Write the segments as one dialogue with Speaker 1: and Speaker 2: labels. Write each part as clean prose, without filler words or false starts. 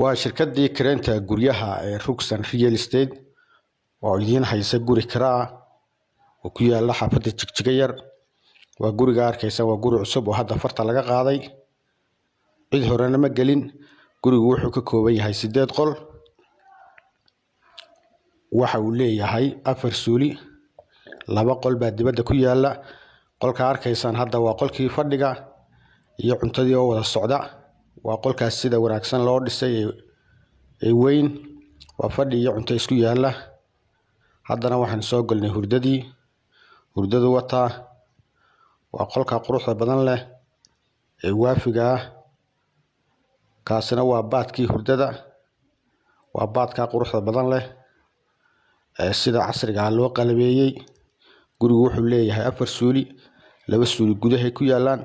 Speaker 1: waa shirkadii kareenta guryaha ee Rugsan Real Estate oo idin haysa guri kiraa oo ku yaala xaafadda Jigjiga yar. waa guriga arkaysa waa guri cusub oo hadda farta laga qaaday, cid horena ma gelin. gurigu wuxuu ka kooban yahay 8 qol, waxa uu leeyahay 4 suuli, 2 qol baa dibadda ku yaala. qolka arkaysan hadda waa qolkii fadhiga iyo cuntadii oo wada socda. waa qolkaas sida wanaagsan loo dhisay ee weyn, waa fadhi iyo cunto isku yaala. haddana waxaan soo galnay hurdadu wata. waa qolka quruxda badan leh ee waafiga ah. kaasina waa baadkii hurdada, waa baadka quruxda badan leh ee sida casriga loo qalabeeyay. gurigu wuxuu leeyahay 4 suuli, 2 suuli gudaha ku yaalaan,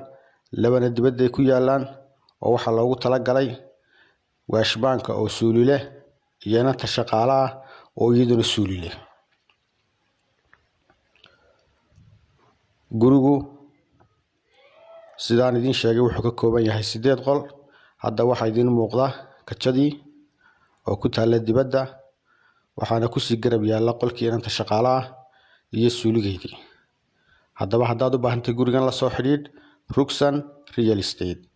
Speaker 1: 2na dibadda ku yaalaan oo waxa loogu tala galay waashbaanka oo suuli leh iyana ta shaqaalaha oo iyaduna suuli leh. gurigu sidaan idin sheegay wuxuu ka kooban yahay 8 qol. hadda waxa idin muuqda kachadii oo ku taala dibadda, waxaana ku sii garab yaala qolkii inta shaqaalaha iyo suuligeedii. haddaba haddaad u baahantay gurigan la soo xidhiidh Rugsan Real Estate.